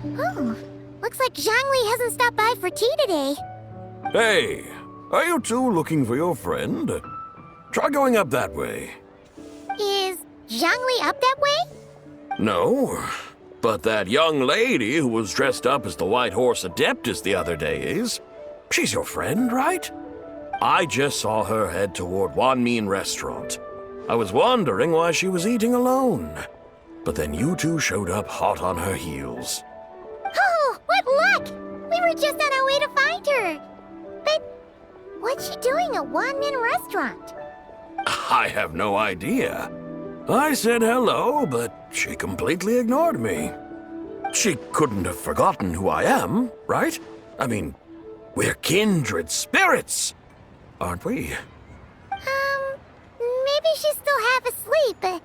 Oh, looks like Zhangli hasn't stopped by for tea today. Hey, are you two looking for your friend? Try going up that way. Is Zhangli up that way? No, but that young lady who was dressed up as the White Horse Adeptus the other day is. She's your friend, right? I just saw her head toward Wanmin Restaurant. I was wondering why she was eating alone. But then you two showed up hot on her heels. Oh, what luck! We were just on our way to find her. But what's she doing at Wanmin Restaurant? I have no idea. I said hello, but she completely ignored me. She couldn't have forgotten who I am, right? I mean, we're kindred spirits, aren't we? Maybe she's still half asleep, but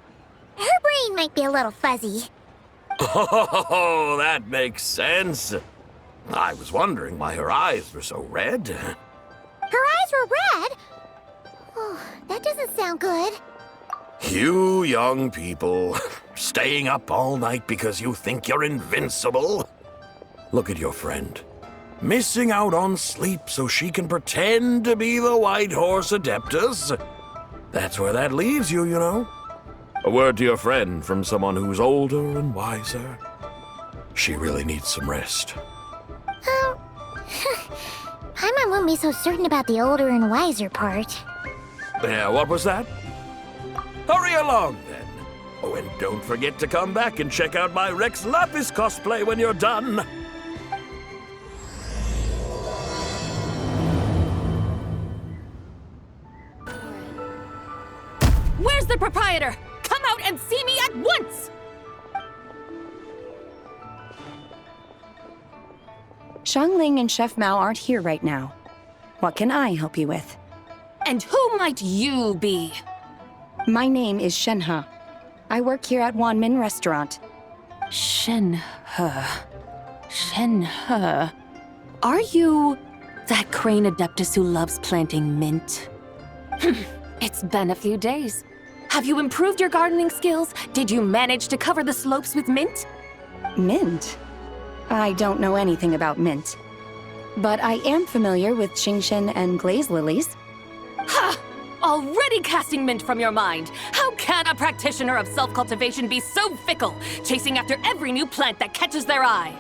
her brain might be a little fuzzy. Oh, that makes sense. I was wondering why her eyes were so red. Her eyes were red? Oh, that doesn't sound good. You young people, staying up all night because you think you're invincible. Look at your friend. Missing out on sleep so she can pretend to be the White Horse Adeptus. That's where that leaves you, you know. A word to your friend from someone who's older and wiser. She really needs some rest. Paimon won't be so certain about the older and wiser part. Yeah, what was that? Hurry along, then. Oh, and don't forget to come back and check out my Rex Lapis cosplay when you're done. Where's the proprietor? Come out and see me at once! Xiangling and Chef Mao aren't here right now. What can I help you with? And who might you be? My name is Shenhe. I work here at Wanmin Restaurant. Shenhe. Shenhe. Are you that crane adeptus who loves planting mint? It's been a few days. Have you improved your gardening skills? Did you manage to cover the slopes with mint? Mint? I don't know anything about mint. But I am familiar with Qingshen and glaze lilies. Ha! Already casting mint from your mind. How can a practitioner of self-cultivation be so fickle, chasing after every new plant that catches their eye?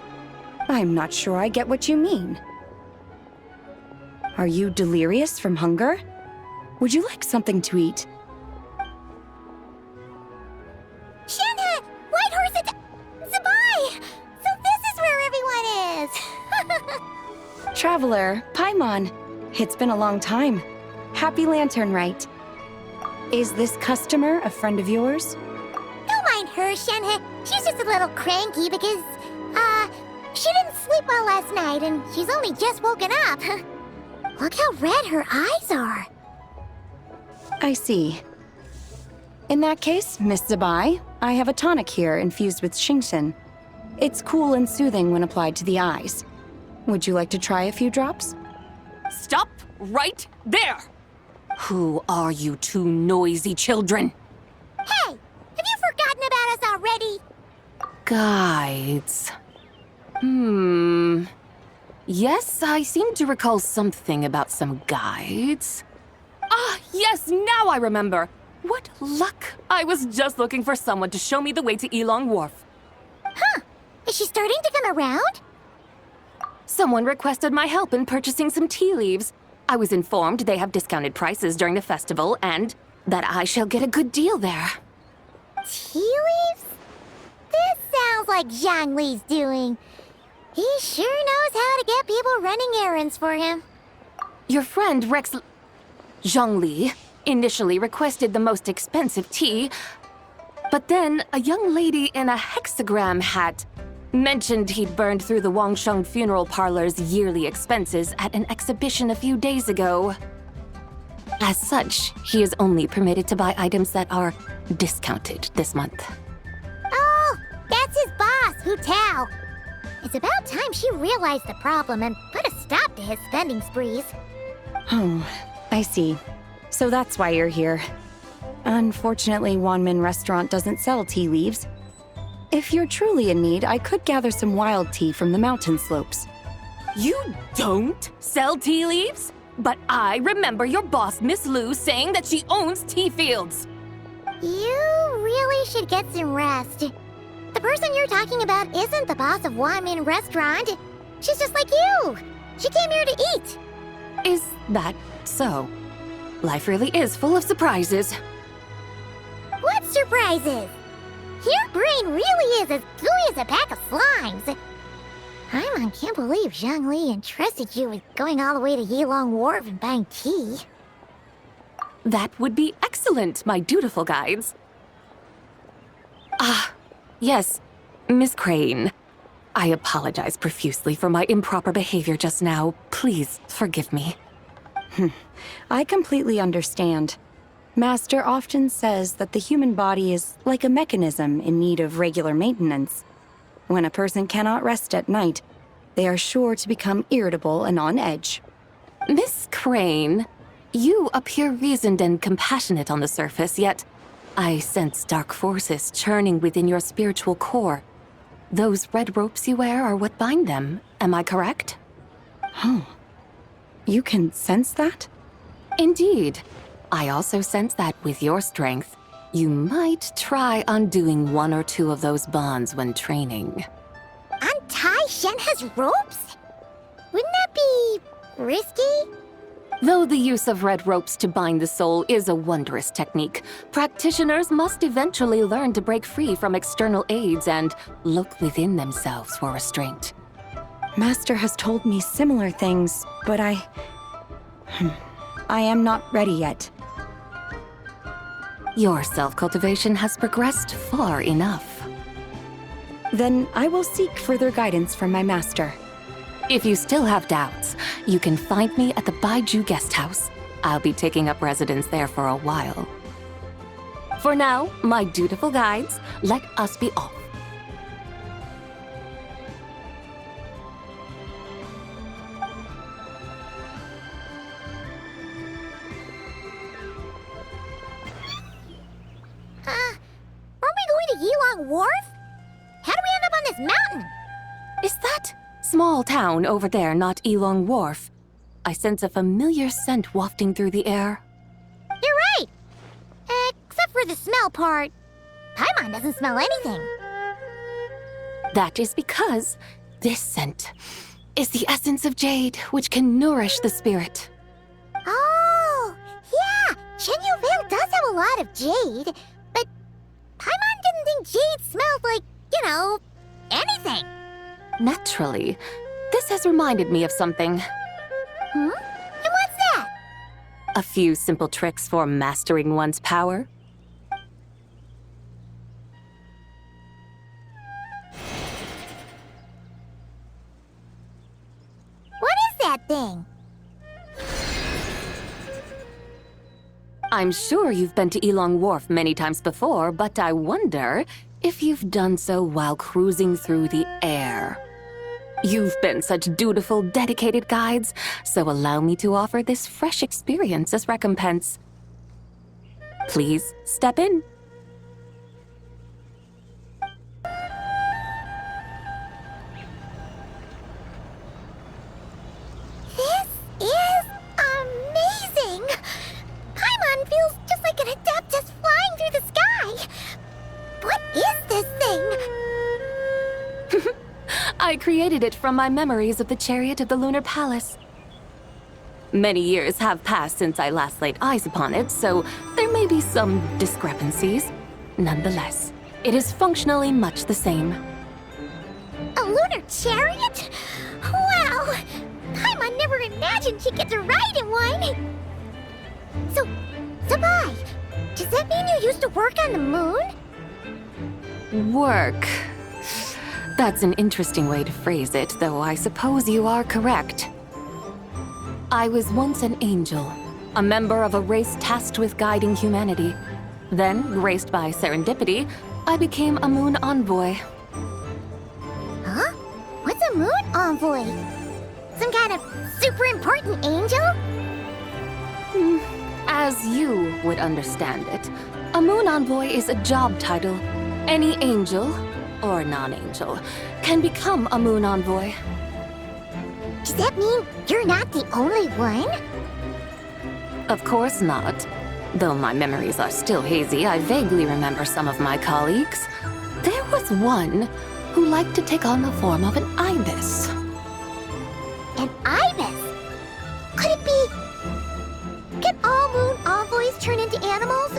I'm not sure I get what you mean. Are you delirious from hunger? Would you like something to eat? Shenhe! White Horse Zabai! So this is where everyone is! Traveler, Paimon. It's been a long time. Happy Lantern Rite. Is this customer a friend of yours? Don't mind her, Shenhe. She's just a little cranky because, she didn't sleep well last night and she's only just woken up. Look how red her eyes are. I see. In that case, Miss Zabai, I have a tonic here infused with Qingshen. It's cool and soothing when applied to the eyes. Would you like to try a few drops? Stop right there! Who are you two noisy children? Hey, have you forgotten about us already? Guides. Yes, I seem to recall something about some guides. Ah, yes, now I remember. What luck! I was just looking for someone to show me the way to Elong Wharf. Huh. Is she starting to come around? Someone requested my help in purchasing some tea leaves. I was informed they have discounted prices during the festival and that I shall get a good deal there. Tea leaves? This sounds like Zhangli's doing. He sure knows how to get people running errands for him. Your friend Rex Zhangli initially requested the most expensive tea, but then a young lady in a hexagram hat mentioned he'd burned through the Wangsheng funeral parlor's yearly expenses at an exhibition a few days ago. As such, he is only permitted to buy items that are discounted this month. Oh, that's his boss, Hu Tao. It's about time she realized the problem and put a stop to his spending sprees. Oh, I see. So that's why you're here. Unfortunately, Wanmin Restaurant doesn't sell tea leaves. If you're truly in need, I could gather some wild tea from the mountain slopes. You don't sell tea leaves? But I remember your boss, Miss Lu, saying that she owns tea fields. You really should get some rest. The person you're talking about isn't the boss of Min Restaurant. She's just like you. She came here to eat. Is that so? Life really is full of surprises. What surprises? Your brain really is as gooey as a pack of slimes. I can't believe Zhongli entrusted you with going all the way to Yilong Wharf and buying tea. That would be excellent, my dutiful guides. Ah, yes, Miss Crane. I apologize profusely for my improper behavior just now. Please forgive me. I completely understand. Master often says that the human body is like a mechanism in need of regular maintenance. When a person cannot rest at night, they are sure to become irritable and on edge. Miss Crane, you appear reasoned and compassionate on the surface, yet I sense dark forces churning within your spiritual core. Those red ropes you wear are what bind them, am I correct? Oh, you can sense that? Indeed. I also sense that with your strength, you might try undoing one or two of those bonds when training. Untie Shenhe's ropes? Wouldn't that be risky? Though the use of red ropes to bind the soul is a wondrous technique, practitioners must eventually learn to break free from external aids and look within themselves for restraint. Master has told me similar things, but I am not ready yet. Your self-cultivation has progressed far enough. Then I will seek further guidance from my master. If you still have doubts, you can find me at the Baiju Guest House. I'll be taking up residence there for a while. For now, my dutiful guides, let us be off. Aren't we going to Yilong Wharf? How do we end up on this mountain? Is that small town over there not Yilong Wharf? I sense a familiar scent wafting through the air. You're right! Except for the smell part. Paimon doesn't smell anything. That is because this scent is the essence of jade, which can nourish the spirit. Oh, yeah! Shenyu Vale does have a lot of jade, but Paimon didn't think jade smelled like, anything. Naturally, this has reminded me of something. And what's that? A few simple tricks for mastering one's power. What is that thing? I'm sure you've been to Yilong Wharf many times before, but I wonder if you've done so while cruising through the air. You've been such dutiful, dedicated guides, so allow me to offer this fresh experience as recompense. Please step in. This is amazing! Paimon feels just like an Adeptus flying through the sky! What is this thing? I created it from my memories of the chariot of the Lunar Palace. Many years have passed since I last laid eyes upon it, so there may be some discrepancies. Nonetheless, it is functionally much the same. A lunar chariot? Wow! Paimon never imagined she'd get to ride in one! So, Sabai, does that mean you used to work on the moon? Work. That's an interesting way to phrase it, though I suppose you are correct. I was once an angel, a member of a race tasked with guiding humanity. Then, graced by serendipity, I became a moon envoy. Huh? What's a moon envoy? Some kind of super important angel? As you would understand it, a moon envoy is a job title. Any angel, or a non-angel, can become a moon envoy. Does that mean you're not the only one? Of course not. Though my memories are still hazy, I vaguely remember some of my colleagues. There was one who liked to take on the form of an ibis. An ibis? Could it be... Can all moon envoys turn into animals?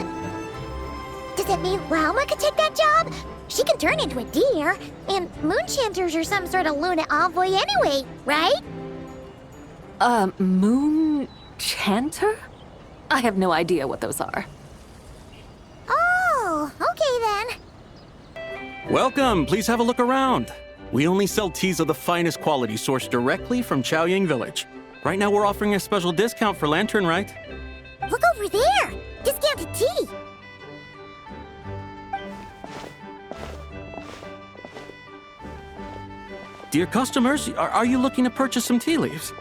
Does that mean Rauma could take that job? She can turn into a deer, and moon chanters are some sort of Luna envoy anyway, right? Moon chanter? I have no idea what those are. Oh, okay then. Welcome, please have a look around. We only sell teas of the finest quality sourced directly from Chaoying Village. Right now we're offering a special discount for Lantern Rite. Look over there! Discounted tea! Dear customers, are you looking to purchase some tea leaves?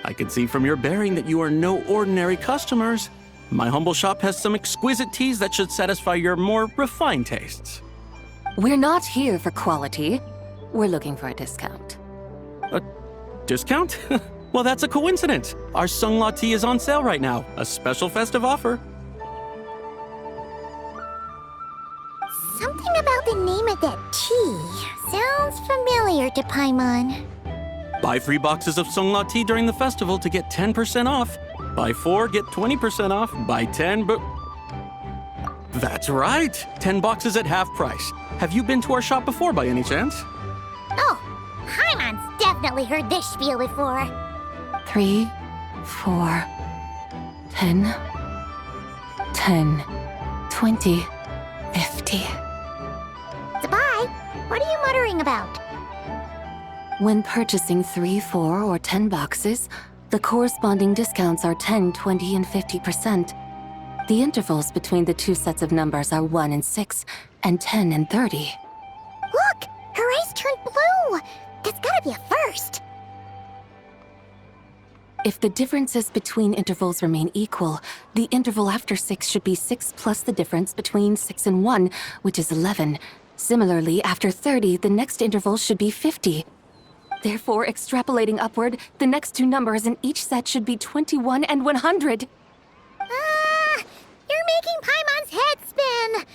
I can see from your bearing that you are no ordinary customers. My humble shop has some exquisite teas that should satisfy your more refined tastes. We're not here for quality. We're looking for a discount. A discount? Well, that's a coincidence. Our Sunglaw tea is on sale right now. A special festive offer. Something about the name of that tea sounds familiar to Paimon. Buy 3 boxes of Sunglaw tea during the festival to get 10% off. Buy 4, get 20% off. Buy 10, but... That's right! 10 boxes at half price. Have you been to our shop before by any chance? Oh, Paimon's definitely heard this spiel before. 3, 4, 10, 10, 20, 50. Zabai, what are you muttering about? When purchasing 3, 4, or 10 boxes, the corresponding discounts are 10, 20, and 50%. The intervals between the two sets of numbers are 1 and 6, and 10 and 30. Look! Her eyes turned blue! That's gotta be a first! If the differences between intervals remain equal, the interval after 6 should be 6 plus the difference between 6 and 1, which is 11. Similarly, after 30, the next interval should be 50. Therefore, extrapolating upward, the next two numbers in each set should be 21 and 100. Ah! You're making Paimon's head spin!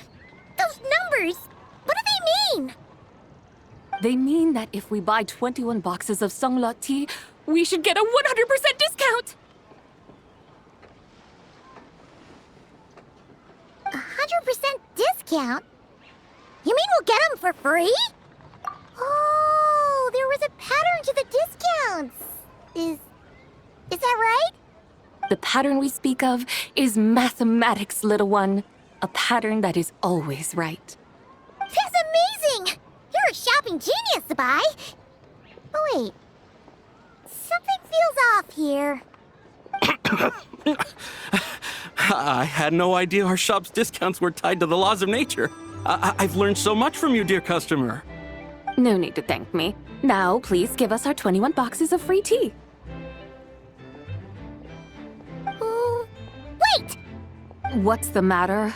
Those numbers, what do they mean? They mean that if we buy 21 boxes of Sunglaw tea, we should get a 100% discount! 100% discount? You mean we'll get them for free? Oh, there was a pattern to the discounts. Is that right? The pattern we speak of is mathematics, little one. A pattern that is always right. That's amazing! You're a shopping genius, Zabai. Oh, wait. Something feels off here. I had no idea our shop's discounts were tied to the laws of nature. I've learned so much from you, dear customer. No need to thank me. Now, please give us our 21 boxes of free tea. Wait! What's the matter?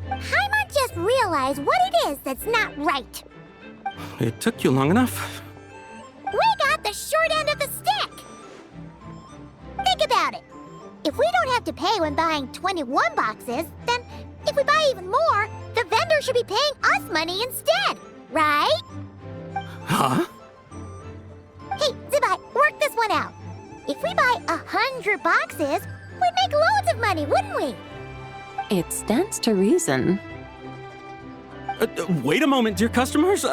Paimon just realized what it is that's not right. It took you long enough. We got the short end of the stick! Think about it. If we don't have to pay when buying 21 boxes, then if we buy even more, the vendor should be paying us money instead, right? Huh? Hey, Zabai, work this one out. If we buy 100 boxes, we'd make loads of money, wouldn't we? It stands to reason. Wait a moment, dear customers.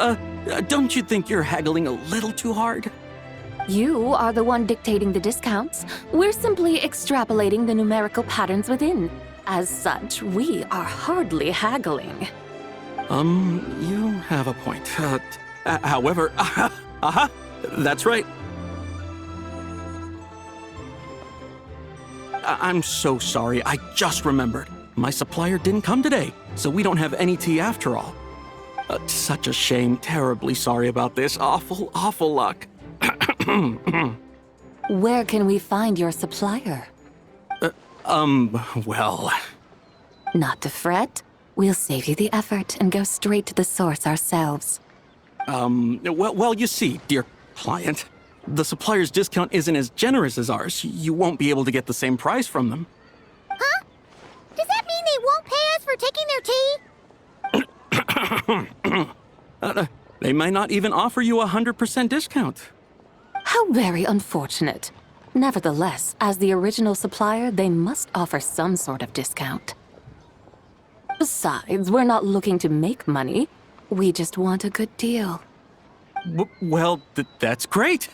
Don't you think you're haggling a little too hard? You are the one dictating the discounts. We're simply extrapolating the numerical patterns within. As such, we are hardly haggling. You have a point. However, that's right. I'm so sorry. I just remembered. My supplier didn't come today, so we don't have any tea after all. Such a shame. Terribly sorry about this. Awful, awful luck. Where can we find your supplier? Well... Not to fret. We'll save you the effort and go straight to the source ourselves. Well, you see, dear client, the supplier's discount isn't as generous as ours. You won't be able to get the same price from them. Huh? Does that mean they won't pay us for taking their tea? They might not even offer you a 100% discount. How very unfortunate. Nevertheless, as the original supplier, they must offer some sort of discount. Besides, we're not looking to make money. We just want a good deal. Well, that's great.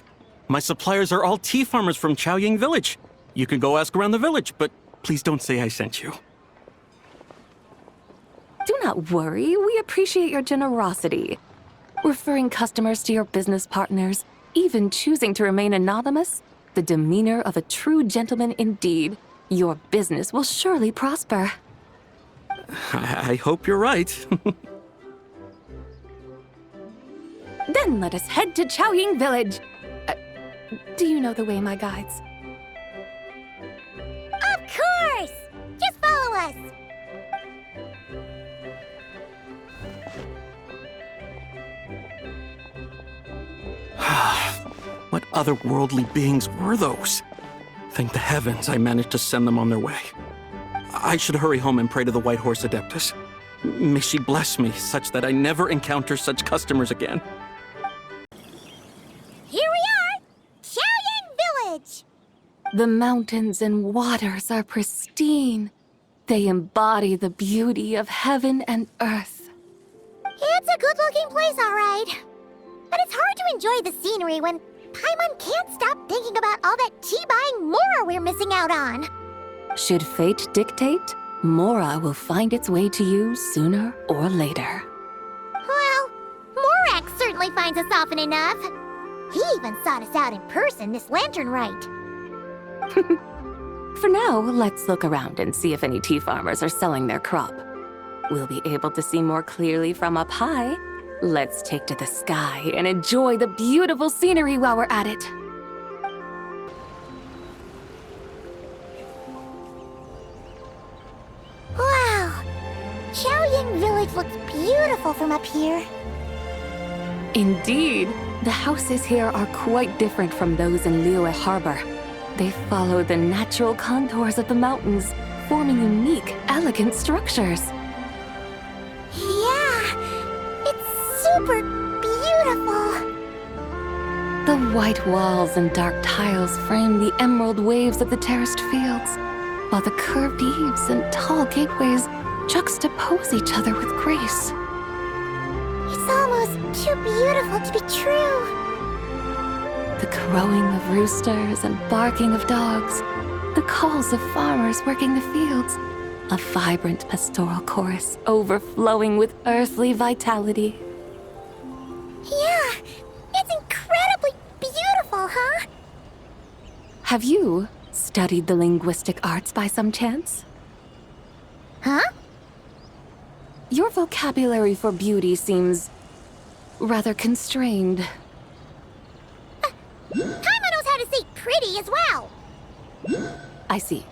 My suppliers are all tea farmers from Chaoying Village. You can go ask around the village, but please don't say I sent you. Do not worry, we appreciate your generosity. Referring customers to your business partners, even choosing to remain anonymous, the demeanor of a true gentleman indeed. Your business will surely prosper. I hope you're right. Then let us head to Chaoying Village. Do you know the way, my guides? Of course! Just follow us! What otherworldly beings were those? Thank the heavens I managed to send them on their way. I should hurry home and pray to the White Horse Adeptus. May she bless me such that I never encounter such customers again. Here we are! Chaoying Village! The mountains and waters are pristine. They embody the beauty of heaven and earth. It's a good-looking place, all right. But it's hard to enjoy the scenery when Paimon can't stop thinking about all that tea-buying Mora we're missing out on. Should fate dictate, Mora will find its way to you sooner or later. Well, Morak certainly finds us often enough. He even sought us out in person this Lantern Rite. For now, let's look around and see if any tea farmers are selling their crop. We'll be able to see more clearly from up high. Let's take to the sky and enjoy the beautiful scenery while we're at it. Wow! Chaoying Village looks beautiful from up here. Indeed, the houses here are quite different from those in Liyue Harbor. They follow the natural contours of the mountains, forming unique, elegant structures. Yeah, it's super beautiful. The white walls and dark tiles frame the emerald waves of the terraced fields, while the curved eaves and tall gateways juxtapose each other with grace. It's almost too beautiful to be true. The crowing of roosters and barking of dogs, the calls of farmers working the fields, a vibrant pastoral chorus overflowing with earthly vitality. Yeah, it's incredibly beautiful, huh? Have you studied the linguistic arts by some chance? Huh? Your vocabulary for beauty seems rather constrained. Paimon knows how to say pretty as well. I see.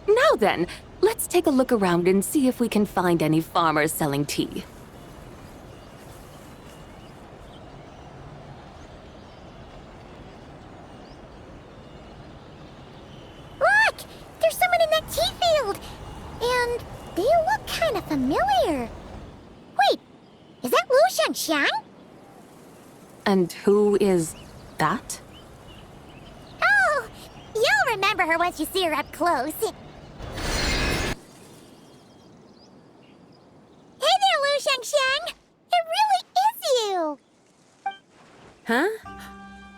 Now then, let's take a look around and see if we can find any farmers selling tea. Look! There's someone in that tea field! And they look kind of familiar. Wait, is that Lu Shanxiang? And who is that? Oh, you'll remember her once you see her up close. Hey there, Lu Shanxiang! It really is you! Huh?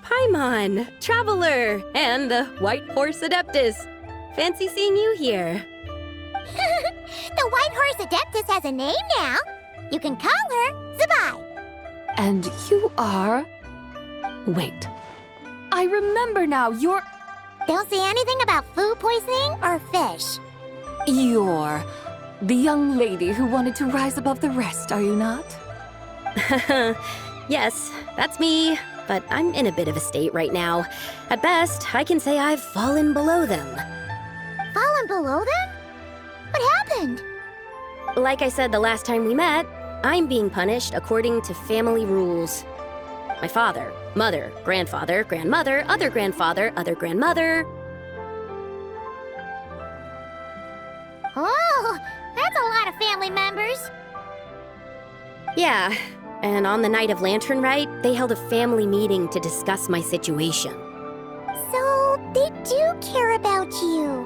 Paimon, Traveler, and the White Horse Adeptus. Fancy seeing you here. The White Horse Adeptus has a name now. You can call her Zabai. And you are... Wait. I remember now, you're Don't say anything about food poisoning or fish. the young lady who wanted to rise above the rest, are you not? Yes, that's me, but I'm in a bit of a state right now. At best, I can say I've fallen below them. Fallen below them? What happened? like I said the last time we met, I'm being punished according to family rules. My father, mother, grandfather, grandmother, other grandfather, other grandmother. Oh, that's a lot of family members. Yeah, and on the night of Lantern Rite, they held a family meeting to discuss my situation. So, they do care about you.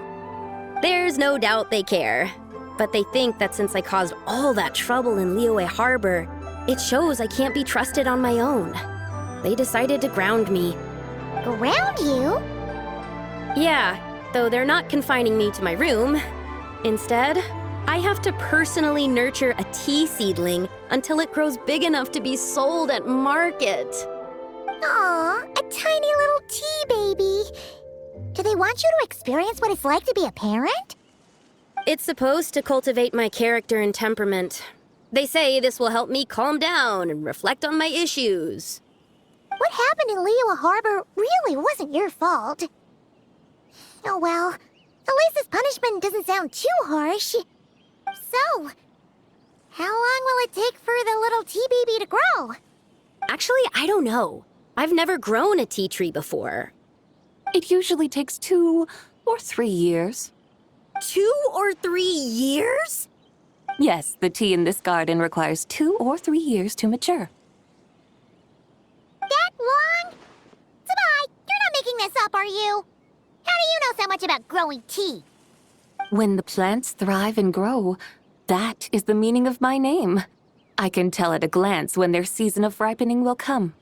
There's no doubt they care. But they think that since I caused all that trouble in Liyue Harbor, it shows I can't be trusted on my own. They decided to ground me. Ground you? Yeah, though they're not confining me to my room. Instead, I have to personally nurture a tea seedling until it grows big enough to be sold at market. Aw, a tiny little tea baby. Do they want you to experience what it's like to be a parent? It's supposed to cultivate my character and temperament. They say this will help me calm down and reflect on my issues. What happened in Liyue Harbor really wasn't your fault. Oh well, at least this punishment doesn't sound too harsh. So, how long will it take for the little tea baby to grow? Actually, I don't know. I've never grown a tea tree before. It usually takes 2 or 3 years. 2 or 3 years? Yes, the tea in this garden requires 2 or 3 years to mature. That long? Sabai, you're not making this up, are you? How do you know so much about growing tea? When the plants thrive and grow, that is the meaning of my name. I can tell at a glance when their season of ripening will come.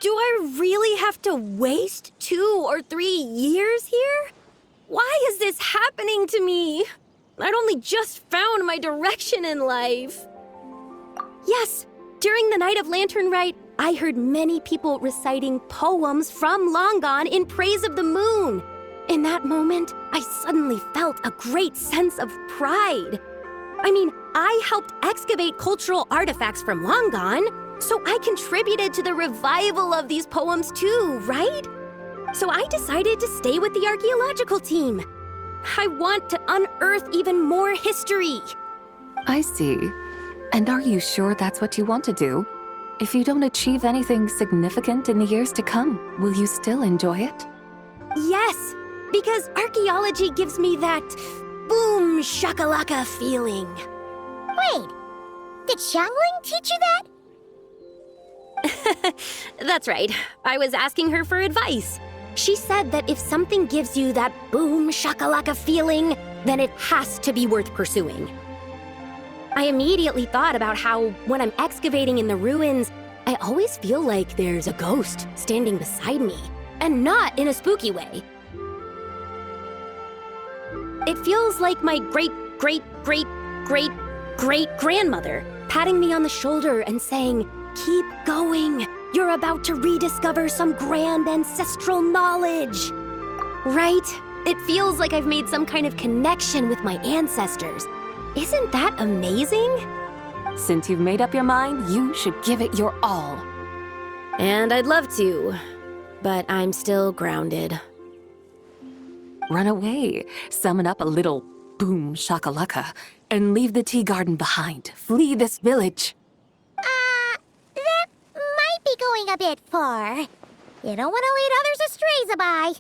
Do I really have to waste 2 or 3 years here? Why is this happening to me? I'd only just found my direction in life. Yes, during the night of Lantern Rite, I heard many people reciting poems from Long Gone in praise of the moon. In that moment, I suddenly felt a great sense of pride. I mean, I helped excavate cultural artifacts from Long Gone, so I contributed to the revival of these poems too, right? So I decided to stay with the archaeological team. I want to unearth even more history. I see. And are you sure that's what you want to do? If you don't achieve anything significant in the years to come, will you still enjoy it? Yes, because archaeology gives me that boom shakalaka feeling. Wait, did Xiangling teach you that? That's right. I was asking her for advice. She said that if something gives you that boom shakalaka feeling, then it has to be worth pursuing. I immediately thought about how when I'm excavating in the ruins, I always feel like there's a ghost standing beside me, and not in a spooky way. It feels like my great-great-great-great-great-grandmother patting me on the shoulder and saying, "Keep going. You're about to rediscover some grand ancestral knowledge." Right? It feels like I've made some kind of connection with my ancestors. Isn't that amazing? Since you've made up your mind, you should give it your all. And I'd love to, but I'm still grounded. Run away, summon up a little boom shakalaka, and leave the tea garden behind. Flee this village. That might be going a bit far. You don't want to lead others astray, Zabai.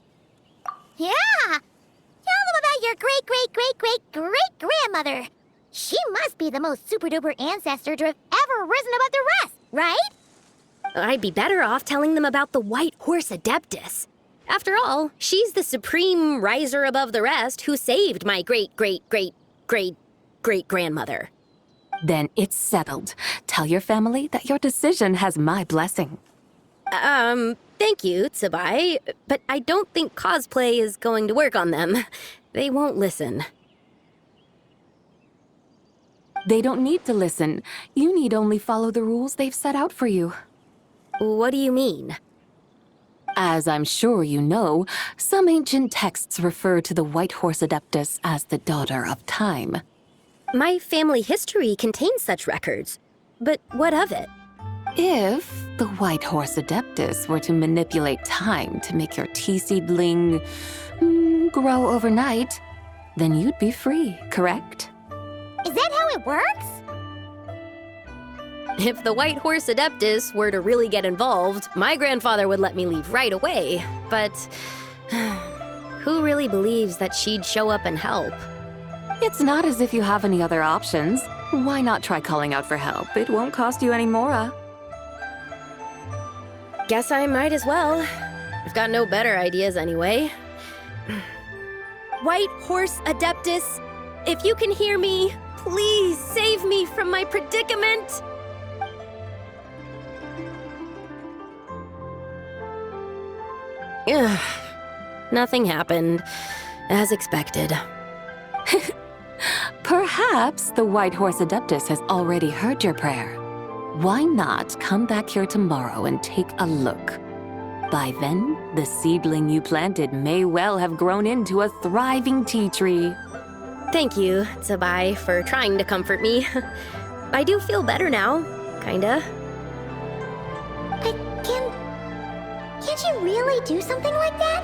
Yeah! Tell them about your great-great-great-great-great-grandmother. She must be the most super-duper ancestor to have ever risen above the rest, right? I'd be better off telling them about the White Horse Adeptus. After all, she's the supreme riser above the rest who saved my great-great-great-great-great-grandmother. Then it's settled. Tell your family that your decision has my blessing. Thank you, Tsubai, but I don't think cosplay is going to work on them. They won't listen. They don't need to listen. You need only follow the rules they've set out for you. What do you mean? As I'm sure you know, some ancient texts refer to the White Horse Adeptus as the Daughter of Time. My family history contains such records. But what of it? If the White Horse Adeptus were to manipulate time to make your tea seedling grow overnight, then you'd be free, correct? Is Is that how it works? If the White Horse Adeptus were to really get involved, my grandfather would let me leave right away. But who really believes that she'd show up and help? It's not as if you have any other options. Why not try calling out for help? It won't cost you any more. Guess I might as well. I've got no better ideas anyway. White Horse Adeptus, if you can hear me, please save me from my predicament. Ugh. Nothing happened, as expected. Perhaps the White Horse Adeptus has already heard your prayer. Why not come back here tomorrow and take a look? By then, the seedling you planted may well have grown into a thriving tea tree. Thank you, Tsabai, for trying to comfort me. I do feel better now, kinda. Can't you really do something like that?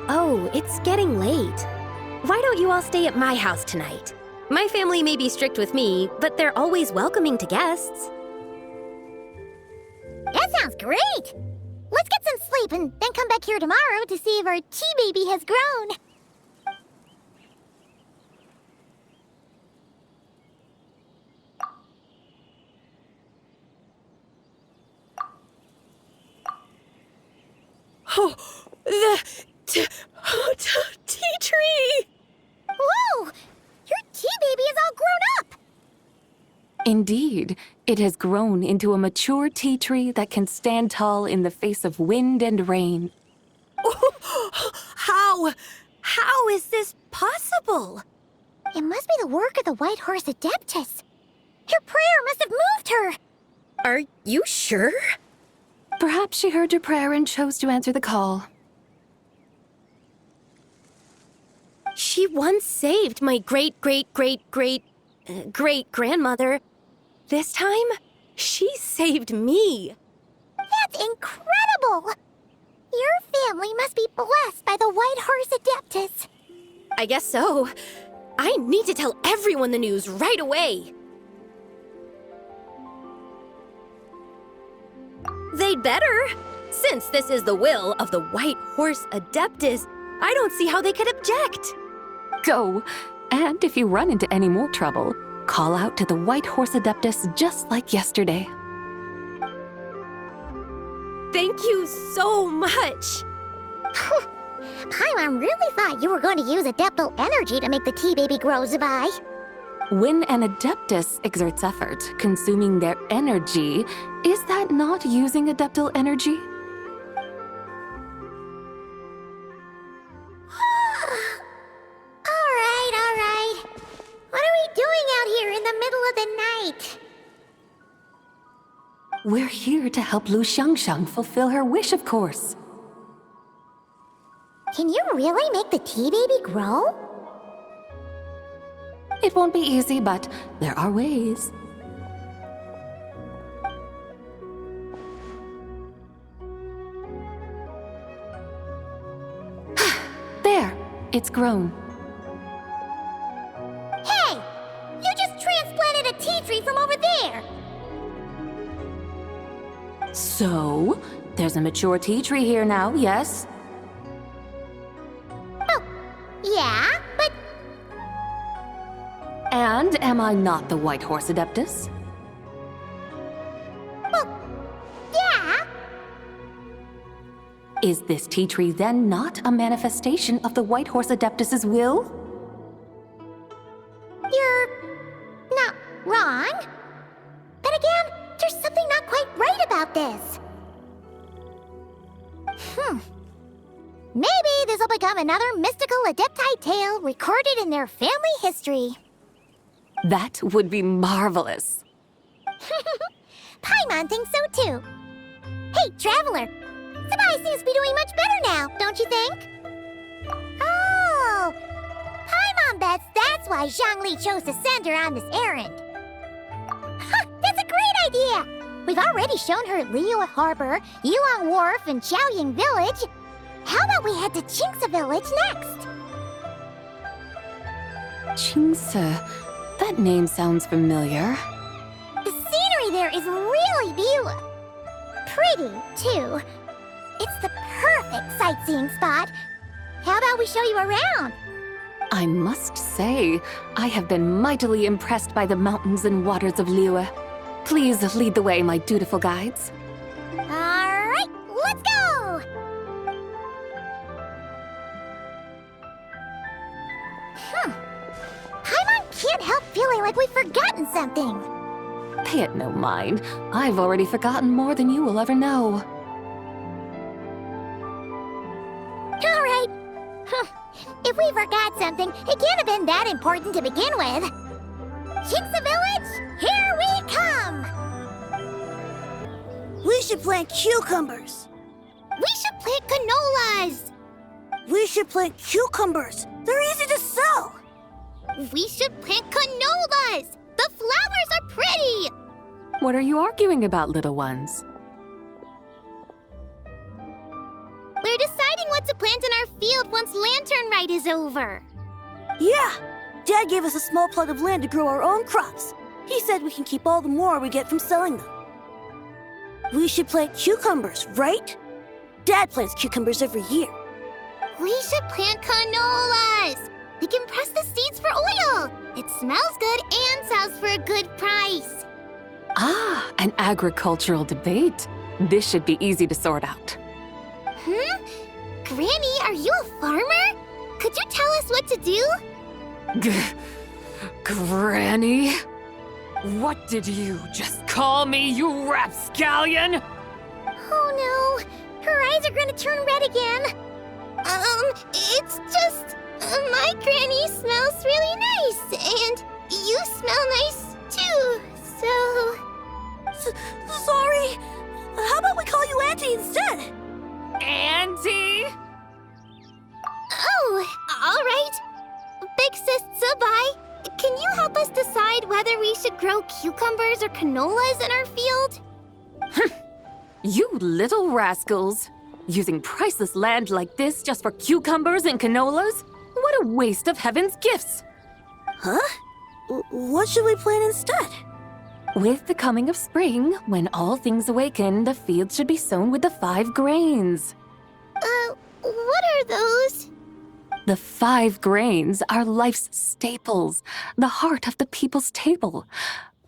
Oh, it's getting late. Why don't you all stay at my house tonight? My family may be strict with me, but they're always welcoming to guests. That sounds great! Let's get some sleep and then come back here tomorrow to see if our tea baby has grown. Oh, the tea tree! Whoa! Your tea baby is all grown up! Indeed, it has grown into a mature tea tree that can stand tall in the face of wind and rain. How is this possible? It must be the work of the White Horse Adeptus. Your prayer must have moved her! Are you sure? Perhaps she heard your prayer and chose to answer the call. She once saved my great-great-great-great-great-grandmother. This time, she saved me. That's incredible! Your family must be blessed by the White Horse Adeptus. I guess so. I need to tell everyone the news right away. They'd better. Since this is the will of the White Horse Adeptus, I don't see how they could object. Go! And if you run into any more trouble, call out to the White Horse Adeptus just like yesterday. Thank you so much. Paimon really thought you were going to use adeptal energy to make the tea baby grow, Zabai. When an Adeptus exerts effort, consuming their energy, is that not using adeptal energy? All right. What are we doing out here in the middle of the night? We're here to help Lu Xiangxiang fulfill her wish, of course. Can you really make the tea baby grow? It won't be easy, but there are ways. There! It's grown. Hey! You just transplanted a tea tree from over there! So, there's a mature tea tree here now, yes? Oh, yeah, but And am I not the White Horse Adeptus? well, yeah. Is this tea tree then not a manifestation of the White Horse Adeptus's will? You're not wrong. But again, there's something not quite right about this. Maybe this will become another mystical Adepti tale recorded in their family history. That would be marvelous. Paimon thinks so too. Hey, Traveler! Sabai seems to be doing much better now, don't you think? Oh! Paimon bets that's why Zhongli chose to send her on this errand. That's a great idea! We've already shown her Liyue Harbor, Yulong Wharf, and Xiaoying Village. How about we head to Qingce Village next? Qingce. That name sounds familiar. The scenery there is really beautiful. Pretty, too. It's the perfect sightseeing spot. How about we show you around? I must say, I have been mightily impressed by the mountains and waters of Liyue. Please lead the way, my dutiful guides. All right, let's go! Paimon can't help feeling like we've forgotten something. Pay it no mind. I've already forgotten more than you will ever know. All right. If we forgot something, it can't have been that important to begin with. Jinxa Village, here we come! We should plant cucumbers. We should plant canolas! We should plant cucumbers. They're easy to sell. We should plant canolas! The flowers are pretty! What are you arguing about, little ones? We're deciding what to plant in our field once Lantern Rite is over. Yeah. Dad gave us a small plot of land to grow our own crops. He said we can keep all the more we get from selling them. We should plant cucumbers, right? Dad plants cucumbers every year. We should plant canolas! We can press the seeds for oil! It smells good and sells for a good price. Ah, an agricultural debate. This should be easy to sort out. Granny, are you a farmer? Could you tell us what to do? Granny? What did you just call me, you rapscallion? Oh no, her eyes are gonna turn red again. It's just, my granny smells really nice, and you smell nice too, so... Sorry. How about we call you Auntie instead? Auntie? Oh, all right. Big Sis Zubai, can you help us decide whether we should grow cucumbers or canolas in our field? You little rascals. Using priceless land like this just for cucumbers and canolas? What a waste of heaven's gifts! Huh? What should we plant instead? With the coming of spring, when all things awaken, the fields should be sown with the 5 grains. What are those? The 5 grains are life's staples, the heart of the people's table.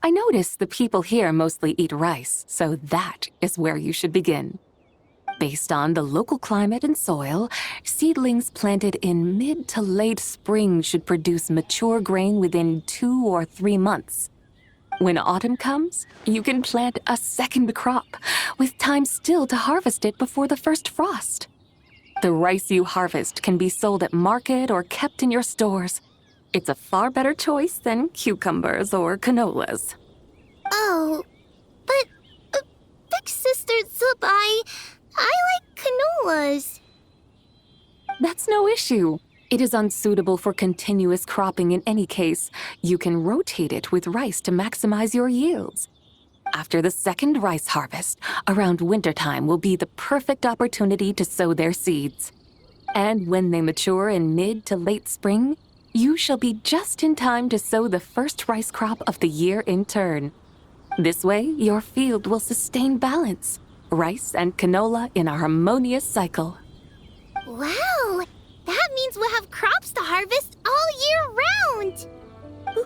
I notice the people here mostly eat rice, so that is where you should begin. Based on the local climate and soil, seedlings planted in mid to late spring should produce mature grain within 2 or 3 months. When autumn comes, you can plant a second crop, with time still to harvest it before the first frost. The rice you harvest can be sold at market or kept in your stores. It's a far better choice than cucumbers or canolas. Oh, but Big Sister Zubai, I like canolas. That's no issue. It is unsuitable for continuous cropping in any case. You can rotate it with rice to maximize your yields. After the second rice harvest, around wintertime will be the perfect opportunity to sow their seeds. And when they mature in mid to late spring, you shall be just in time to sow the first rice crop of the year in turn. This way, your field will sustain balance, rice and canola in a harmonious cycle. Wow, that means we'll have crops to harvest all year round.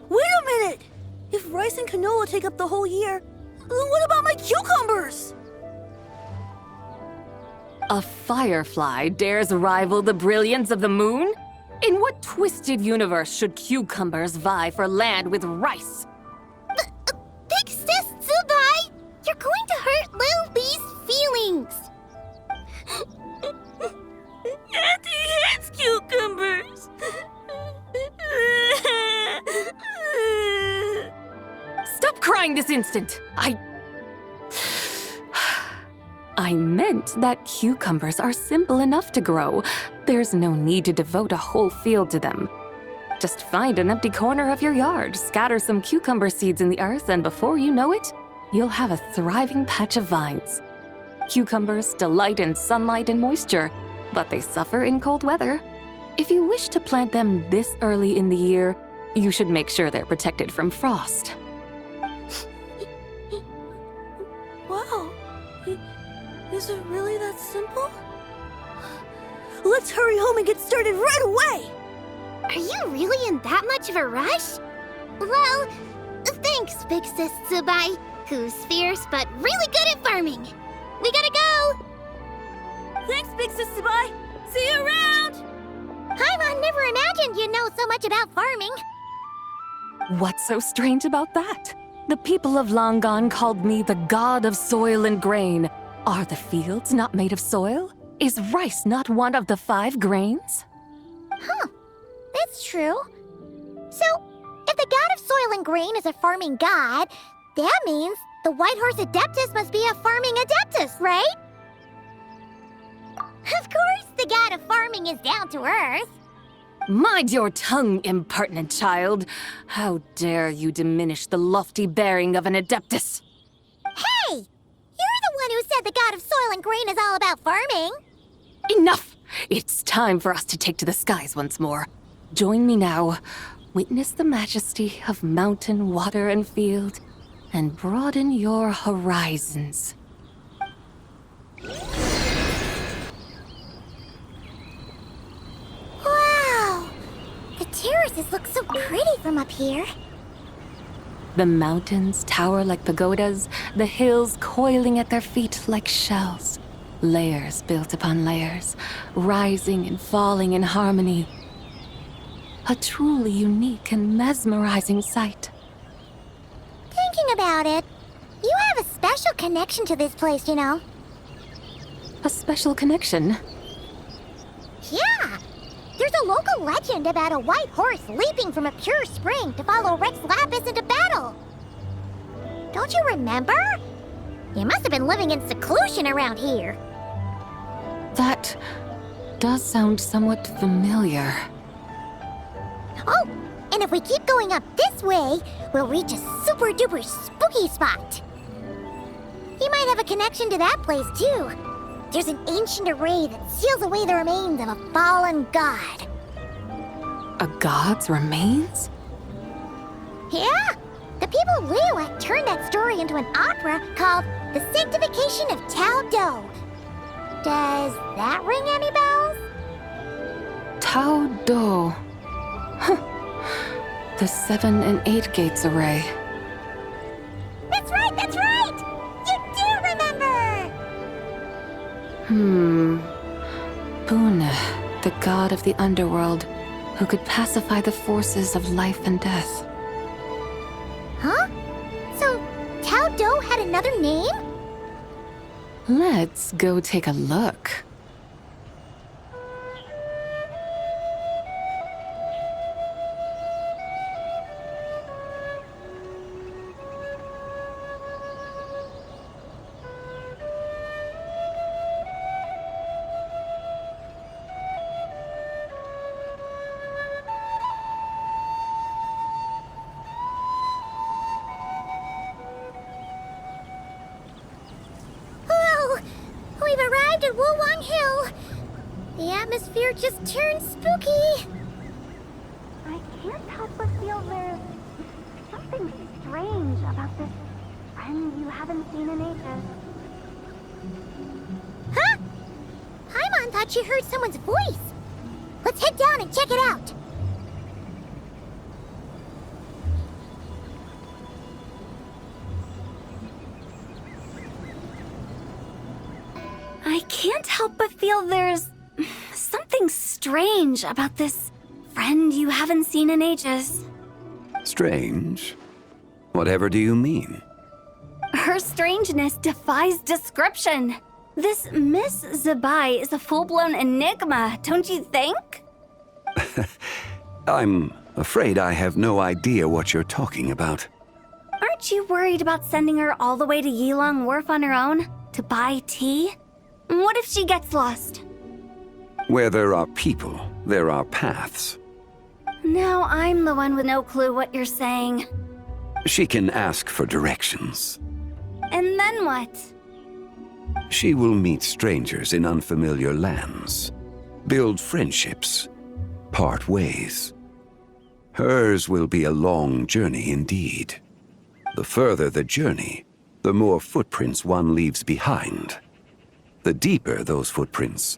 Wait a minute! If rice and canola take up the whole year, what about my cucumbers? A firefly dares rival the brilliance of the moon? In what twisted universe should cucumbers vie for land with rice? Big Sis Zubai, you're going to hurt Lil Lee's feelings. Auntie hates cucumbers. Stop crying this instant! I meant that cucumbers are simple enough to grow. There's no need to devote a whole field to them. Just find an empty corner of your yard, scatter some cucumber seeds in the earth, and before you know it, you'll have a thriving patch of vines. Cucumbers delight in sunlight and moisture, but they suffer in cold weather. If you wish to plant them this early in the year, You should make sure they're protected from frost. Wow. Is it really that simple? Let's hurry home and get started right away! Are you really in that much of a rush? Well, thanks, Big Sis Zubai, who's fierce but really good at farming. We gotta go! Thanks, Big Sis Zubai! See you around! Paimon never imagined you'd know so much about farming. What's so strange about that? The people of Longon called me the god of soil and grain. Are the fields not made of soil? Is rice not one of the 5 grains? Huh, that's true. So, if the god of soil and grain is a farming god, that means the White Horse Adeptus must be a farming adeptus, right? Of course, the god of farming is down to earth. Mind your tongue, impertinent child. How dare you diminish the lofty bearing of an adeptus? Hey! You're the one who said the god of soil and grain is all about farming. Enough! It's time for us to take to the skies once more. Join me now. Witness the majesty of mountain, water, and field, and broaden your horizons. Wow! The terraces look so pretty from up here. The mountains tower like pagodas, the hills coiling at their feet like shells. Layers built upon layers, rising and falling in harmony. A truly unique and mesmerizing sight. Thinking about it, you have a special connection to this place, you know. A special connection. Yeah! There's a local legend about a white horse leaping from a pure spring to follow Rex Lapis into battle. Don't you remember? You must have been living in seclusion around here. That does sound somewhat familiar. Oh, and if we keep going up this way, we'll reach a super duper spooky spot. You might have a connection to that place too. There's an ancient array that seals away the remains of a fallen god. A god's remains? Yeah, the people of Liyue turned that story into an opera called The Sanctification of Tao Do. Does that ring any bells? Tao Do. Huh. The 7 and 8 gates array. That's right, that's right! You do remember! Bune, the god of the underworld, who could pacify the forces of life and death. Huh? So, Tao Do had another name? Let's go take a look. We've arrived at Wulwang Hill. The atmosphere just turned spooky. I can't help but feel there's something strange about this friend you haven't seen in ages. Huh? Paimon thought she heard someone's voice. Let's head down and check it out. I can't help but feel there's something strange about this friend you haven't seen in ages. Strange? Whatever do you mean? Her strangeness defies description. This Miss Zubai is a full-blown enigma, don't you think? I'm afraid I have no idea what you're talking about. Aren't you worried about sending her all the way to Yilong Wharf on her own to buy tea? What if she gets lost? Where there are people, there are paths. Now I'm the one with no clue what you're saying. She can ask for directions. And then what? She will meet strangers in unfamiliar lands, build friendships, part ways. Hers will be a long journey indeed. The further the journey, the more footprints one leaves behind. The deeper those footprints,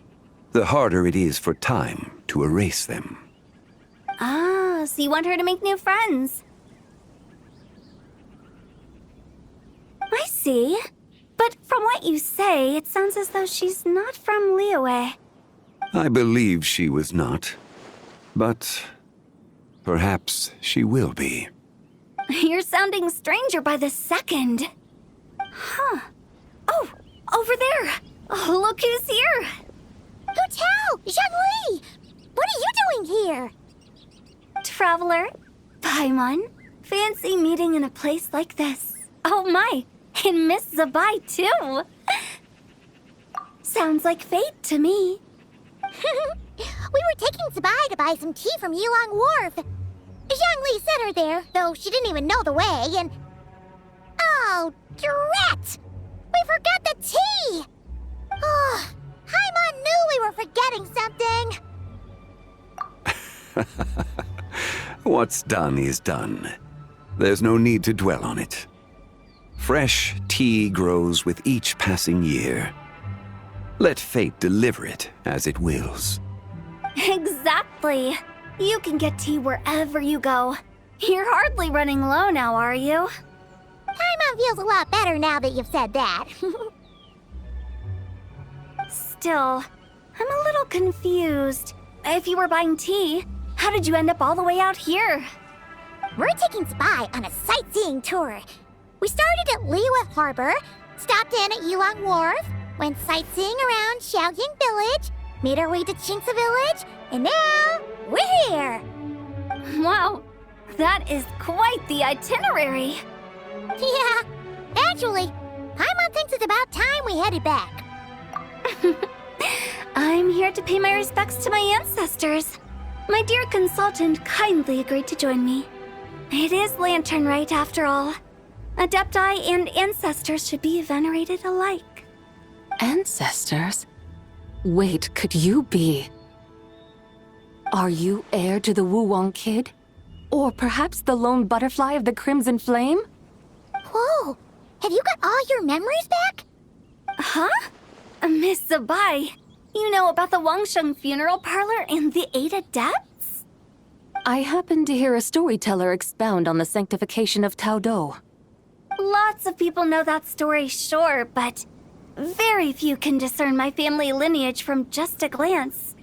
the harder it is for time to erase them. Ah, so you want her to make new friends. I see. But from what you say, it sounds as though she's not from Liyue. I believe she was not. But perhaps she will be. You're sounding stranger by the second. Huh. Oh, over there. Oh, look who's here. Hotel! Zhongli! What are you doing here? Traveler, Paimon, fancy meeting in a place like this. Oh my, and Miss Zabai too. Sounds like fate to me. We were taking Zabai to buy some tea from Yulong Wharf. Zhongli sent her there, though she didn't even know the way, and... Oh, drat! We forgot the tea! Oh, Paimon knew we were forgetting something. What's done is done. There's no need to dwell on it. Fresh tea grows with each passing year. Let fate deliver it as it wills. Exactly. You can get tea wherever you go. You're hardly running low now, are you? Paimon feels a lot better now that you've said that. Still, I'm a little confused. If you were buying tea, how did you end up all the way out here? We're taking Zabai on a sightseeing tour. We started at Liyue Harbor, stopped in at Yulong Wharf, went sightseeing around Xiaoying Village, made our way to Qingce Village, and now we're here. Wow, that is quite the itinerary. Yeah, actually, Paimon thinks it's about time we headed back. I'm here to pay my respects to my ancestors. My dear consultant kindly agreed to join me. It is Lantern Rite, after all. Adepti and ancestors should be venerated alike. Ancestors? Wait, could you be? Are you heir to the Wu-Wong kid? Or perhaps the lone butterfly of the Crimson Flame? Whoa, have you got all your memories back? Huh? Miss Zabai, you know about the Wangsheng funeral parlor and the 8 adepts? I happened to hear a storyteller expound on the sanctification of Tao Do. Lots of people know that story, sure, but very few can discern my family lineage from just a glance.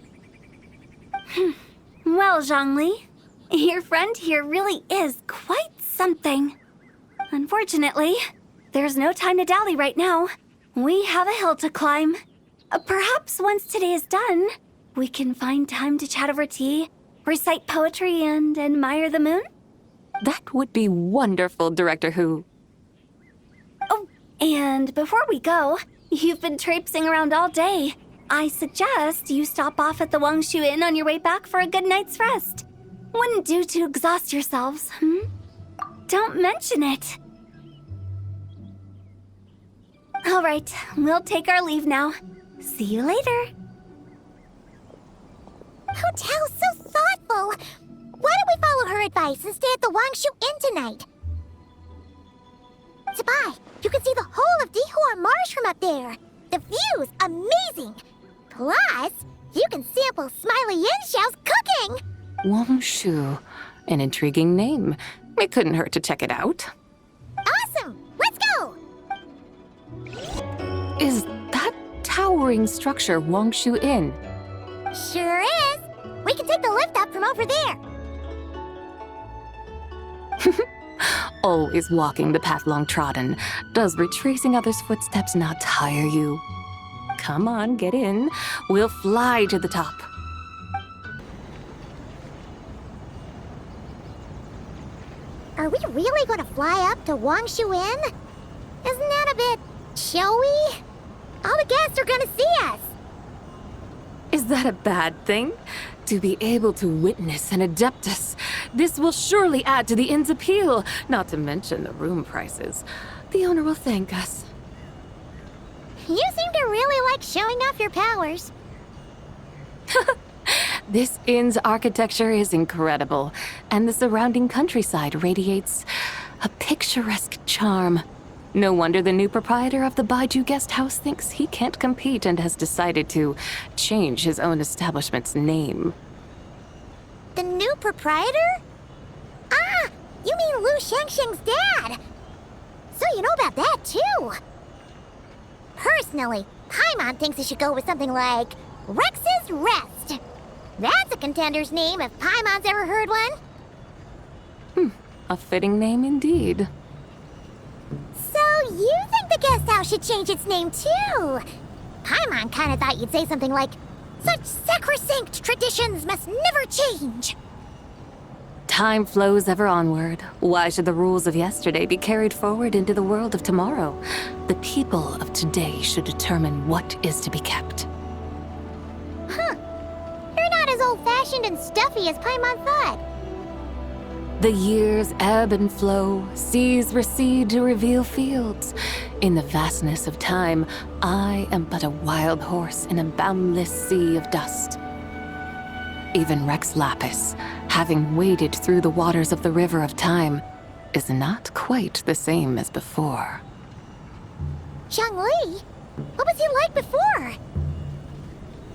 Well, Zhongli, your friend here really is quite something. Unfortunately, there's no time to dally right now. We have a hill to climb. Perhaps once today is done, we can find time to chat over tea, recite poetry, and admire the moon? That would be wonderful, Director Who. Oh, and before we go, you've been traipsing around all day. I suggest you stop off at the Wangshu Inn on your way back for a good night's rest. Wouldn't do to exhaust yourselves, Don't mention it. All right, we'll take our leave now. See you later. Hotel's so thoughtful. Why don't we follow her advice and stay at the Wangshu Inn tonight? Zabai, you can see the whole of Dihua Marsh from up there. The view's amazing. Plus, you can sample Smiley Yin-Xiao's cooking. Wangshu. An intriguing name. It couldn't hurt to check it out. Awesome! Let's go! Is that towering structure Wangshu Inn? Sure is. We can take the lift up from over there. Always walking the path long trodden. Does retracing others' footsteps not tire you? Come on, get in. We'll fly to the top. Are we really going to fly up to Wangshu Inn? Isn't that a bit showy? All the guests are going to see us. Is that a bad thing? To be able to witness an Adeptus. This will surely add to the inn's appeal, not to mention the room prices. The owner will thank us. You seem to really like showing off your powers. This inn's architecture is incredible, and the surrounding countryside radiates a picturesque charm. No wonder the new proprietor of the Baiju guest house thinks he can't compete and has decided to change his own establishment's name. The new proprietor? Ah, you mean Lu Shengsheng's dad. So you know about that, too. Personally, Paimon thinks it should go with something like Rex's Rest. That's a contender's name if Paimon's ever heard one. A fitting name indeed. So you think the guest house should change its name, too? Paimon kinda thought you'd say something like, such sacrosanct traditions must never change. Time flows ever onward. Why should the rules of yesterday be carried forward into the world of tomorrow? The people of today should determine what is to be kept. Huh. You're not as old-fashioned and stuffy as Paimon thought. The years ebb and flow, seas recede to reveal fields. In the vastness of time, I am but a wild horse in a boundless sea of dust. Even Rex Lapis, having waded through the waters of the river of time, is not quite the same as before. Zhongli? What was he like before?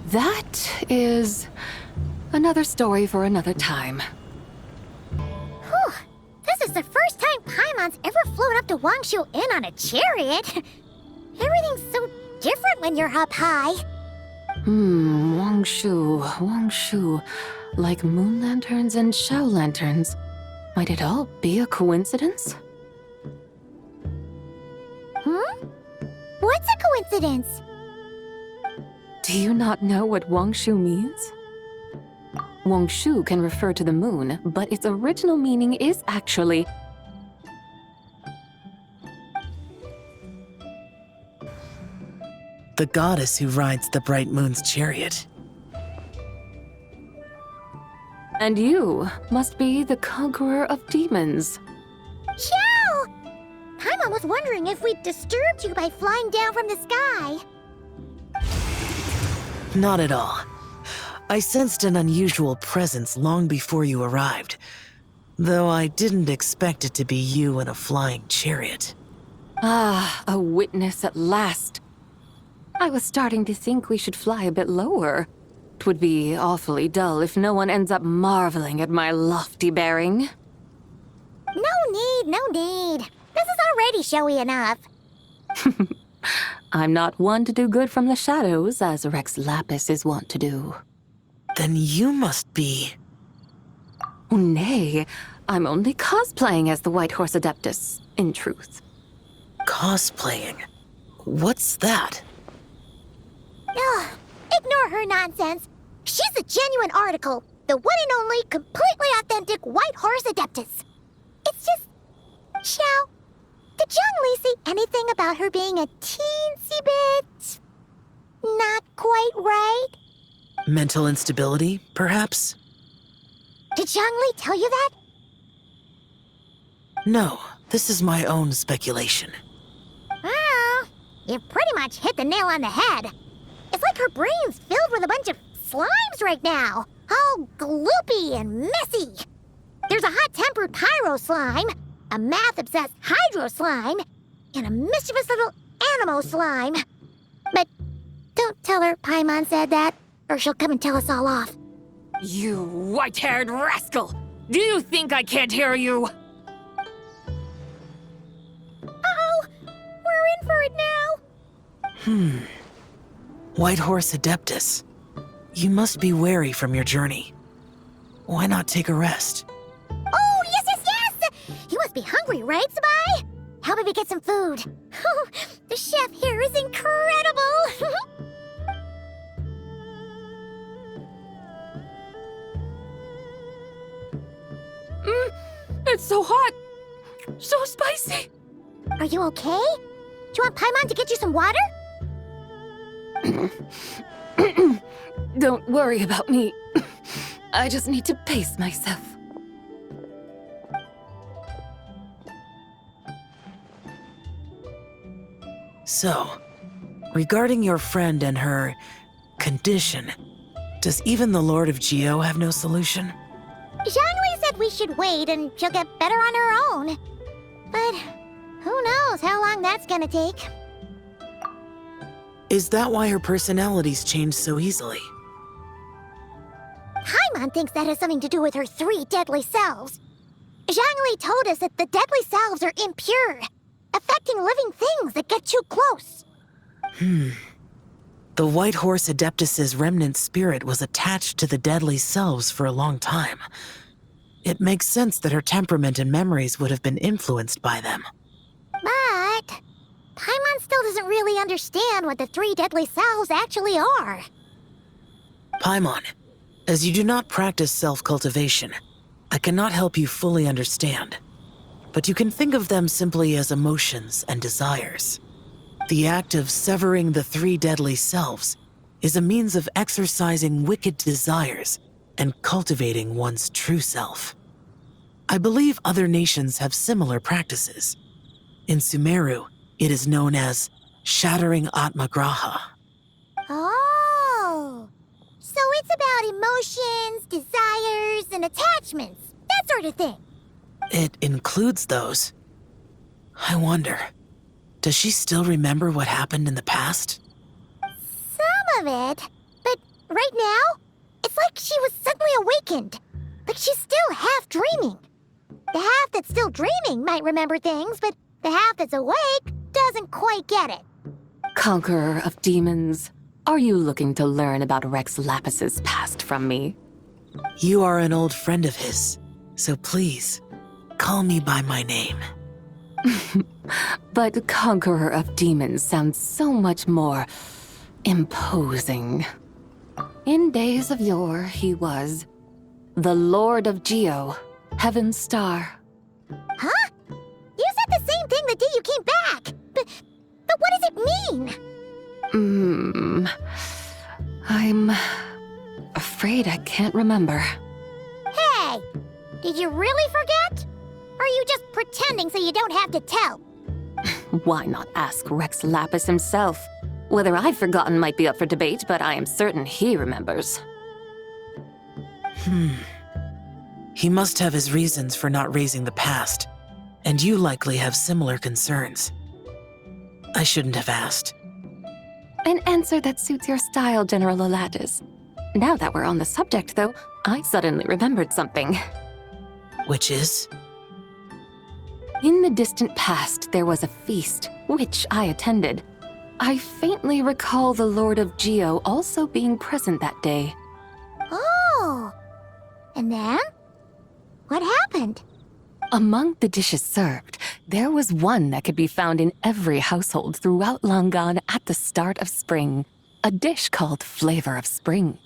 That is another story for another time. Whew. This is the first time Paimon's ever flown up to Wangshu Inn on a chariot. Everything's so different when you're up high. Wangshu. Like moon lanterns and shell lanterns. Might it all be a coincidence? What's a coincidence? Do you not know what Wangshu means? Wangshu can refer to the moon, but its original meaning is actually the goddess who rides the bright moon's chariot. And you must be the conqueror of demons. Xiao! Paimon was wondering if we'd disturbed you by flying down from the sky. Not at all. I sensed an unusual presence long before you arrived, though I didn't expect it to be you in a flying chariot. Ah, a witness at last. I was starting to think we should fly a bit lower. 'Twould be awfully dull if no one ends up marveling at my lofty bearing. No need. This is already showy enough. I'm not one to do good from the shadows, as Rex Lapis is wont to do. Then you must be... Oh, nay, I'm only cosplaying as the White Horse Adeptus, in truth. cosplaying. What's that? Ugh, ignore her nonsense. She's a genuine article. The one and only, completely authentic White Horse Adeptus. It's just... Xiao, did Zhongli say anything about her being a teensy bit... not quite right? Mental instability, perhaps? Did Zhongli tell you that? No, this is my own speculation. Well, you pretty much hit the nail on the head. It's like her brain's filled with a bunch of slimes right now. All gloopy and messy. There's a hot-tempered pyro slime, a math-obsessed hydro slime, and a mischievous little animo slime. But don't tell her Paimon said that, or she'll come and tell us all off. You white-haired rascal! Do you think I can't hear you? Uh-oh! We're in for it now! White Horse Adeptus. You must be weary from your journey. Why not take a rest? Oh, yes! You must be hungry, right, Sabai? How about we get some food? Oh, the chef here is incredible! It's so hot! So spicy! Are you okay? Do you want Paimon to get you some water? Don't worry about me. I just need to pace myself. So, regarding your friend and her condition, Does even the Lord of Geo have no solution? Zhangli said we should wait and she'll get better on her own. But who knows how long that's gonna take. Is that why her personalities change so easily? Paimon thinks that has something to do with her 3 deadly selves. Zhangli told us that the deadly selves are impure, affecting living things that get too close. The White Horse Adeptus's remnant spirit was attached to the deadly selves for a long time. It makes sense that her temperament and memories would have been influenced by them. But Paimon still doesn't really understand what the 3 deadly selves actually are. Paimon, as you do not practice self-cultivation, I cannot help you fully understand. But you can think of them simply as emotions and desires. The act of severing the 3 deadly selves is a means of exercising wicked desires and cultivating one's true self. I believe other nations have similar practices. In Sumeru, it is known as shattering Atmagraha. Oh, so it's about emotions, desires, and attachments, that sort of thing. It includes those. I wonder, does she still remember what happened in the past? Some of it, but right now, it's like she was suddenly awakened. Like she's still half dreaming. The half that's still dreaming might remember things, but the half that's awake doesn't quite get it. Conqueror of demons, are you looking to learn about Rex Lapis's past from me? You are an old friend of his, so please, call me by my name. But Conqueror of Demons sounds so much more imposing. In days of yore, he was the Lord of Geo, Heaven's Star. Huh? You said the same thing the day you came back. But what does it mean? I'm afraid I can't remember. Hey, did you really forget? Or are you just pretending so you don't have to tell? Why not ask Rex Lapis himself? Whether I've forgotten might be up for debate, but I am certain he remembers. He must have his reasons for not raising the past, and you likely have similar concerns. I shouldn't have asked. An answer that suits your style, General Olatis. Now that we're on the subject, though, I suddenly remembered something. Which is? In the distant past, there was a feast, which I attended. I faintly recall the Lord of Geo also being present that day. Oh, and then? What happened? Among the dishes served, there was one that could be found in every household throughout Langan at the start of spring, a dish called Flavor of Spring.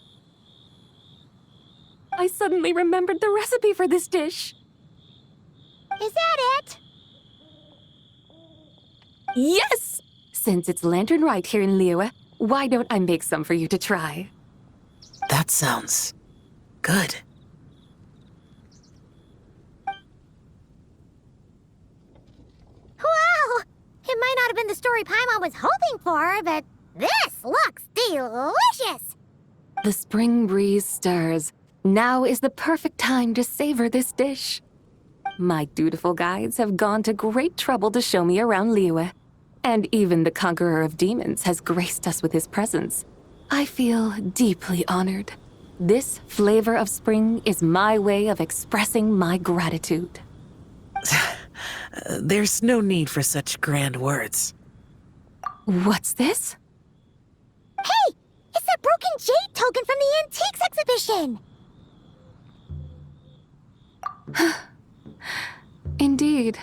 I suddenly remembered the recipe for this dish. Is that it? Yes! Since it's Lantern Rite here in Liyue, why don't I make some for you to try? That sounds good. Wow! It might not have been the story Paimon was hoping for, but this looks delicious! The spring breeze stirs. Now is the perfect time to savor this dish. My dutiful guides have gone to great trouble to show me around Liyue, and even the Conqueror of Demons has graced us with his presence. I feel deeply honored. This Flavor of Spring is my way of expressing my gratitude. There's no need for such grand words. What's this? Hey! It's that broken jade token from the Antiques exhibition! Indeed.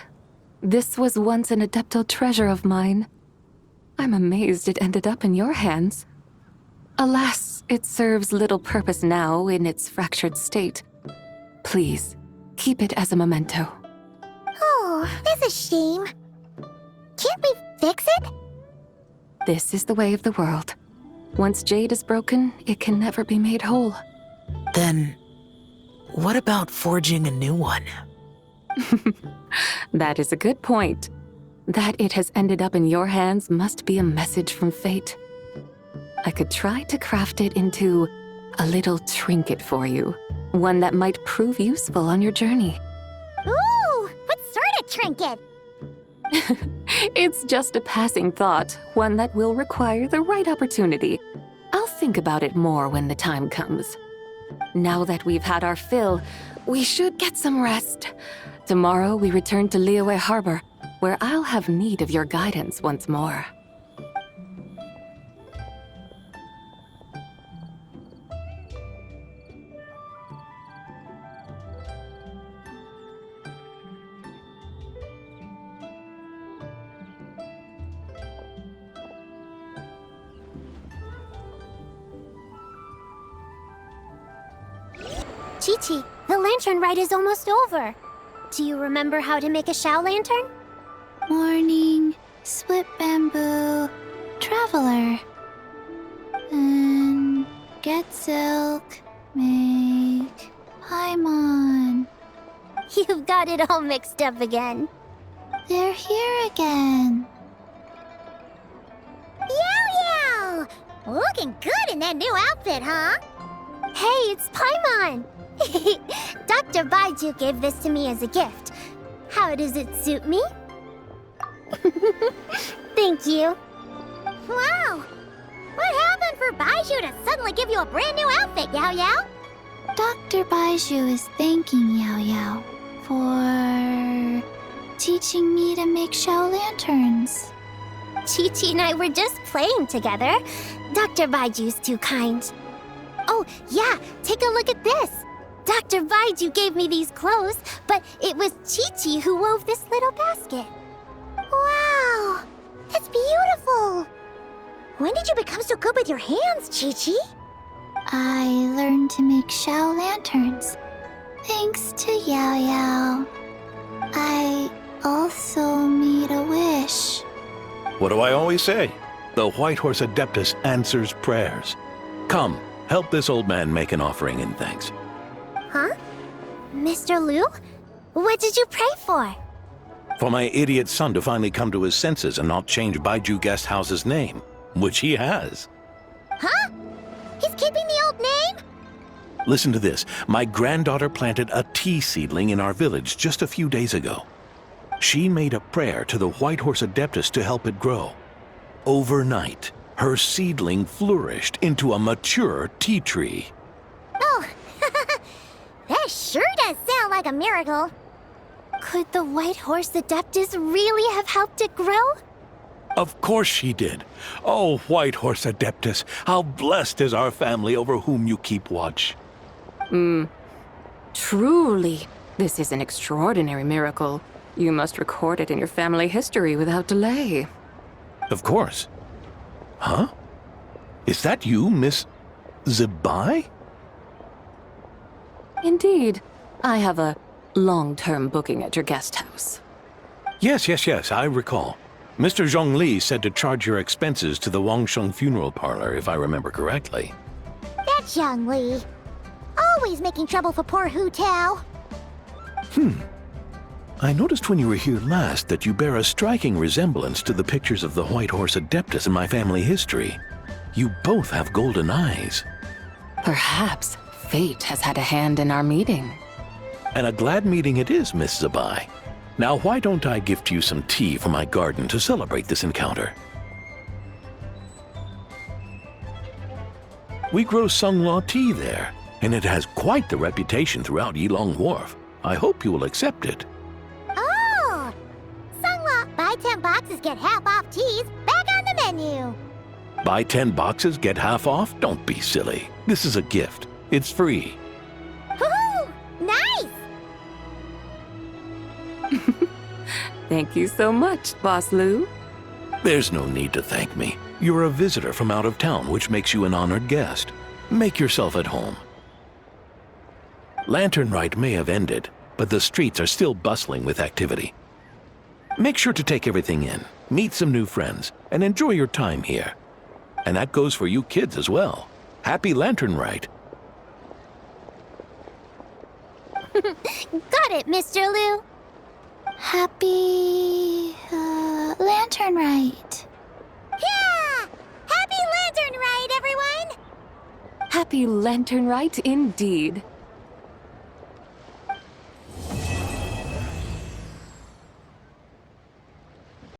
This was once an adeptal treasure of mine. I'm amazed it ended up in your hands. Alas, it serves little purpose now in its fractured state. Please, keep it as a memento. Oh, that's a shame. Can't we fix it? This is the way of the world. Once jade is broken, it can never be made whole. Then, what about forging a new one? That is a good point. That it has ended up in your hands must be a message from fate. I could try to craft it into a little trinket for you. One that might prove useful on your journey. Ooh, what sort of trinket? It's just a passing thought, one that will require the right opportunity. I'll think about it more when the time comes. Now that we've had our fill, we should get some rest. Tomorrow we return to Liyue Harbor, where I'll have need of your guidance once more. Chi-Chi, the Lantern Rite is almost over. Do you remember how to make a Shao lantern? Morning, split bamboo, traveler. And get silk, make Paimon. You've got it all mixed up again. They're here again. Yow! Looking good in that new outfit, huh? Hey, it's Paimon! Dr. Baiju gave this to me as a gift. How does it suit me? Thank you. Wow! What happened for Baiju to suddenly give you a brand new outfit, Yao Yao? Dr. Baiju is thanking Yao Yao for teaching me to make Shao lanterns. Chi-Chi and I were just playing together. Dr. Baiju's too kind. Oh, yeah, take a look at this. Dr. Baiju gave me these clothes, but it was Chi-Chi who wove this little basket. Wow, that's beautiful. When did you become so good with your hands, Chi-Chi? I learned to make Shao lanterns, thanks to Yao Yao. I also made a wish. What do I always say? The White Horse Adeptus answers prayers. Come, help this old man make an offering in thanks. Huh? Mr. Liu? What did you pray for? For my idiot son to finally come to his senses and not change Baiju Guest House's name, which he has. Huh? He's keeping the old name? Listen to this. My granddaughter planted a tea seedling in our village just a few days ago. She made a prayer to the White Horse Adeptus to help it grow. Overnight, her seedling flourished into a mature tea tree. Oh, that sure does sound like a miracle. Could the White Horse Adeptus really have helped it grow? Of course she did. Oh, White Horse Adeptus, how blessed is our family over whom you keep watch. Truly, this is an extraordinary miracle. You must record it in your family history without delay. Of course. Huh? Is that you, Miss Zibai? Indeed, I have a long-term booking at your guest house. Yes, I recall. Mr. Zhongli said to charge your expenses to the Wangsheng funeral parlor, if I remember correctly. That's Young Li. Always making trouble for poor Hu Tao. I noticed when you were here last that you bear a striking resemblance to the pictures of the White Horse Adeptus in my family history. You both have golden eyes. Perhaps fate has had a hand in our meeting. And a glad meeting it is, Miss Zibai. Now, why don't I gift you some tea from my garden to celebrate this encounter? We grow Sunghua tea there, and it has quite the reputation throughout Yilong Wharf. I hope you will accept it. Oh! Sunghua, buy 10 boxes, get half off teas, back on the menu. Buy 10 boxes, get half off? Don't be silly. This is a gift. It's free. Woohoo! Nice! Thank you so much, Boss Liu. There's no need to thank me. You're a visitor from out of town, which makes you an honored guest. Make yourself at home. Lantern Rite may have ended, but the streets are still bustling with activity. Make sure to take everything in, meet some new friends, and enjoy your time here. And that goes for you kids as well. Happy Lantern Rite. Got it, Mr. Liu. Happy Lantern Rite. Yeah! Happy Lantern Rite, everyone! happy Lantern Rite indeed.